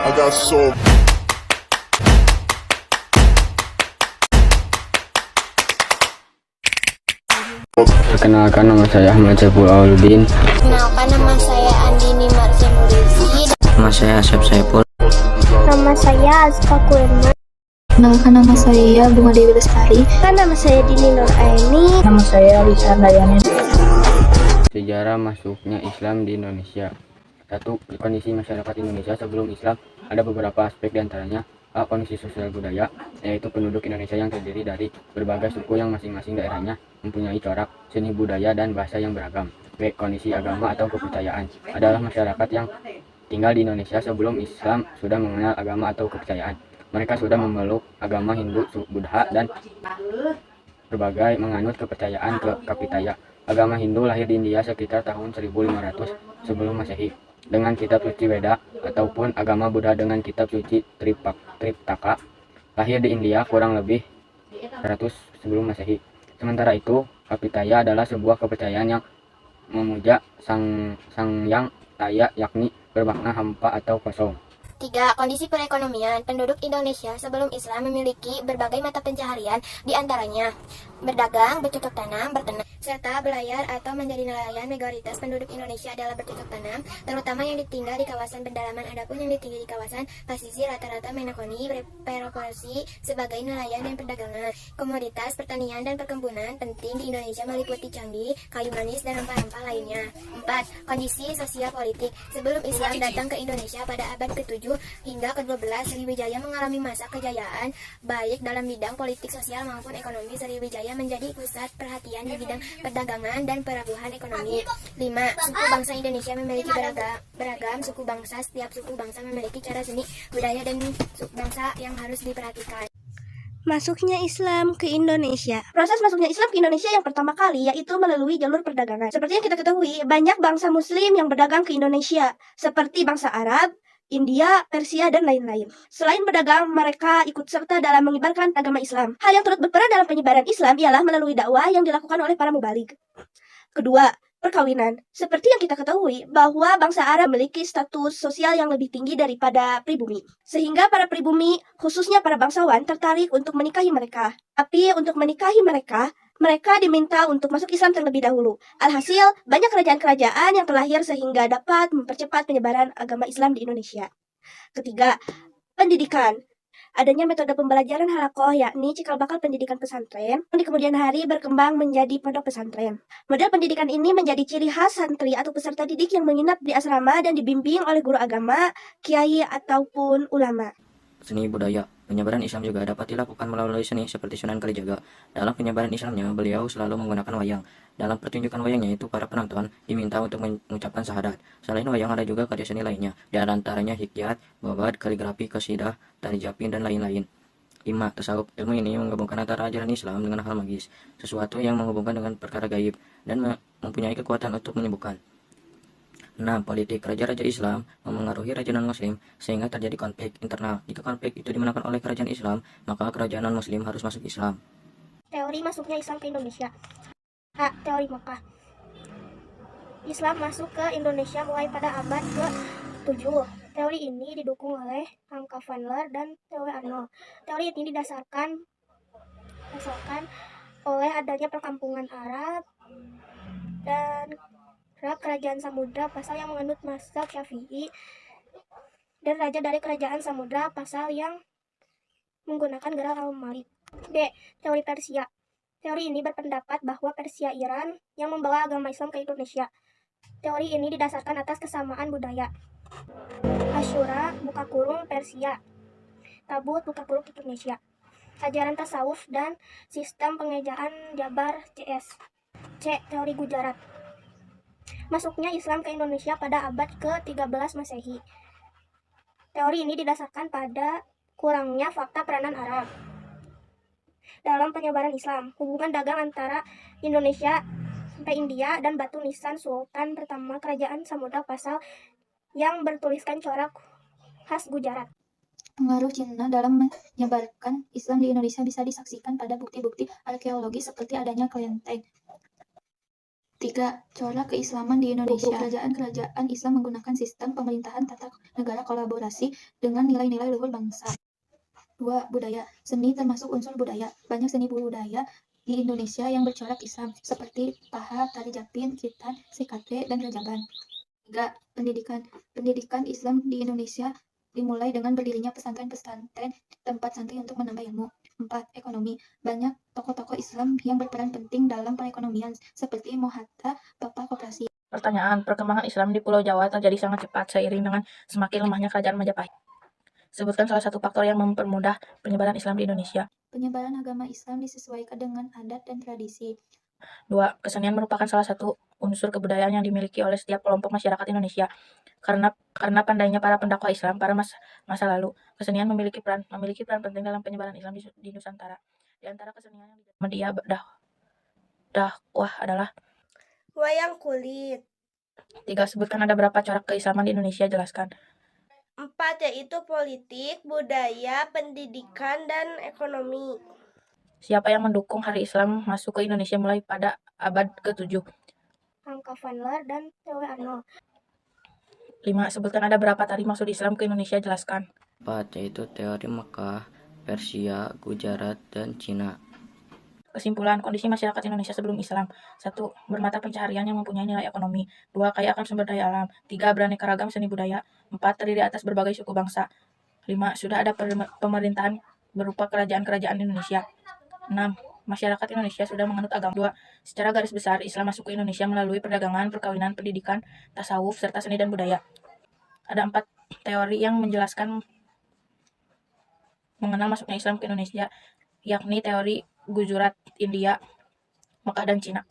I got so. Perkenalkan, nama saya Ahmad Saiful Auluddin. Kenalkan, nama saya Andini Marzenurizi. Nama saya Asep Saiful. Nama saya Azka Kurma. Kenalkan, nama saya Bunga Dewi Lestari. Nama saya Dini Nuraini. Nama saya Lisa Dayani. Sejarah masuknya Islam di Indonesia. 1. Kondisi masyarakat Indonesia sebelum Islam. Ada beberapa aspek diantaranya: A. Kondisi sosial budaya, yaitu penduduk Indonesia yang terdiri dari berbagai suku yang masing-masing daerahnya mempunyai corak, seni budaya, dan bahasa yang beragam. B. Kondisi agama atau kepercayaan, adalah masyarakat yang tinggal di Indonesia sebelum Islam sudah mengenal agama atau kepercayaan. Mereka sudah memeluk agama Hindu, Buddha, dan berbagai menganut kepercayaan ke Kapitaya. Agama Hindu lahir di India sekitar tahun 1500 sebelum Masehi dengan kitab suci Weda, ataupun agama Buddha dengan kitab suci Triptaka lahir di India kurang lebih 100 sebelum Masehi. Sementara itu, Kapitaya adalah sebuah kepercayaan yang memuja sang yang taya, yakni bermakna hampa atau kosong. 3. Kondisi perekonomian. Penduduk Indonesia sebelum Islam memiliki berbagai mata pencaharian, diantaranya berdagang, bercocok tanam, berternak, serta belayar atau menjadi nelayan. Mayoritas penduduk Indonesia adalah bercocok tanam, terutama yang ditinggal di kawasan pedalaman. Adapun yang ditinggal di kawasan pasisir rata-rata menekuni berprofesi sebagai nelayan dan perdagangan. Komoditas pertanian dan perkebunan penting di Indonesia meliputi candi, kayu manis, dan rempah-rempah lainnya. 4. Kondisi sosial politik. Sebelum Islam datang ke Indonesia pada abad ke-7 hingga ke-12, Sriwijaya mengalami masa kejayaan baik dalam bidang politik, sosial maupun ekonomi. Sriwijaya menjadi pusat perhatian di bidang perdagangan dan pelabuhan ekonomi. 5. Suku bangsa Indonesia memiliki beragam suku bangsa. Setiap suku bangsa memiliki cara seni, budaya, dan suku bangsa yang harus diperhatikan. Masuknya Islam ke Indonesia. Proses masuknya Islam ke Indonesia yang pertama kali yaitu melalui jalur perdagangan. Seperti yang kita ketahui, banyak bangsa Muslim yang berdagang ke Indonesia, seperti bangsa Arab, India, Persia, dan lain-lain. Selain berdagang, mereka ikut serta dalam menyebarkan agama Islam. Hal yang turut berperan dalam penyebaran Islam ialah melalui dakwah yang dilakukan oleh para mubaligh. Kedua, perkawinan. Seperti yang kita ketahui bahwa bangsa Arab memiliki status sosial yang lebih tinggi daripada pribumi. Sehingga para pribumi, khususnya para bangsawan, tertarik untuk menikahi mereka. Tapi untuk menikahi mereka diminta untuk masuk Islam terlebih dahulu. Alhasil, banyak kerajaan-kerajaan yang terlahir sehingga dapat mempercepat penyebaran agama Islam di Indonesia. Ketiga, pendidikan. Adanya metode pembelajaran halakoh, yakni cikal bakal pendidikan pesantren, yang di kemudian hari berkembang menjadi pondok pesantren. Model pendidikan ini menjadi ciri khas santri atau peserta didik yang menginap di asrama dan dibimbing oleh guru agama, kiai, ataupun ulama. Seni budaya. Penyebaran Islam juga dapat dilakukan melalui seni seperti Sunan Kalijaga. Dalam penyebaran Islamnya, beliau selalu menggunakan wayang. Dalam pertunjukan wayangnya itu, para penonton diminta untuk mengucapkan syahadat. Selain wayang, ada juga karya seni lainnya, di antaranya hikayat, babad, kaligrafi, qasidah, tari japin, dan lain-lain. 5. Tasawuf. Ilmu ini menggabungkan antara ajaran Islam dengan hal magis, sesuatu yang menghubungkan dengan perkara gaib, dan mempunyai kekuatan untuk menyembuhkan. 6. Politik. Raja-raja Islam memengaruhi raja non-muslim sehingga terjadi konflik internal. Jika konflik itu dimenangkan oleh kerajaan Islam, maka kerajaan non-muslim harus masuk Islam. Teori masuknya Islam ke Indonesia. A. Teori Makkah. Islam masuk ke Indonesia mulai pada abad ke-7. Teori ini didukung oleh Angka Vanler dan teori Arnold. Teori ini didasarkan oleh adanya perkampungan Arab dan kerajaan Samudra Pasal yang menganut mazhab Syafi'i, dan raja dari kerajaan Samudra Pasal yang menggunakan gerak al-Malik. B. Teori Persia. Teori ini berpendapat bahwa Persia Iran yang membawa agama Islam ke Indonesia. Teori ini didasarkan atas kesamaan budaya. Asyura buka kurung Persia, Tabut buka kurung Indonesia. Ajaran tasawuf dan sistem pengejaan Jabar CS. C. Teori Gujarat. Masuknya Islam ke Indonesia pada abad ke-13 Masehi. Teori ini didasarkan pada kurangnya fakta peranan Arab dalam penyebaran Islam. Hubungan dagang antara Indonesia sampai India dan Batu Nisan, Sultan pertama kerajaan Samudra Pasal yang bertuliskan corak khas Gujarat. Pengaruh Cina dalam menyebarkan Islam di Indonesia bisa disaksikan pada bukti-bukti arkeologi seperti adanya kelenteng 3. Corak keislaman di Indonesia. Kerajaan-kerajaan Islam menggunakan sistem pemerintahan tata negara kolaborasi dengan nilai-nilai luhur bangsa. 2. Budaya. Seni termasuk unsur budaya. Banyak seni budaya di Indonesia yang bercorak Islam, seperti paha, tari japin, kitan, sekate, dan rajaban. 3. Pendidikan. Pendidikan Islam di Indonesia dimulai dengan berdirinya pesantren-pesantren, tempat santri untuk menambah ilmu. 4. Ekonomi. Banyak tokoh-tokoh Islam yang berperan penting dalam perekonomian, seperti Mohatta, Bapak Koperasi. Pertanyaan, perkembangan Islam di Pulau Jawa terjadi sangat cepat seiring dengan semakin lemahnya kerajaan Majapahit. Sebutkan salah satu faktor yang mempermudah penyebaran Islam di Indonesia. Penyebaran agama Islam disesuaikan dengan adat dan tradisi. 2. Kesenian merupakan salah satu unsur kebudayaan yang dimiliki oleh setiap kelompok masyarakat Indonesia. Karena pandainya para pendakwah Islam pada masa lalu, kesenian memiliki peran penting dalam penyebaran Islam di Nusantara. Di antara kesenian yang media dakwah adalah wayang kulit. 3. Sebutkan ada berapa corak keislaman di Indonesia, jelaskan. 4, yaitu politik, budaya, pendidikan, dan ekonomi. Siapa yang mendukung Hari Islam masuk ke Indonesia mulai pada abad ke-7? Angka Vanler dan T.W. Arnold. 5. Sebutkan ada berapa tari masuk Islam ke Indonesia, jelaskan. 4. Yaitu teori Mekah, Persia, Gujarat, dan Cina. Kesimpulan, kondisi masyarakat Indonesia sebelum Islam. 1. Bermata pencaharian yang mempunyai nilai ekonomi. 2. Kaya akan sumber daya alam. 3. Beraneka ragam seni budaya. 4. Terdiri atas berbagai suku bangsa. 5. Sudah ada pemerintahan berupa kerajaan-kerajaan Indonesia. 6. Masyarakat Indonesia sudah menganut agama. 2. Secara garis besar, Islam masuk ke Indonesia melalui perdagangan, perkawinan, pendidikan, tasawuf, serta seni dan budaya. Ada 4 teori yang menjelaskan mengenal masuknya Islam ke Indonesia, yakni teori Gujarat, India, Mekah, dan Cina.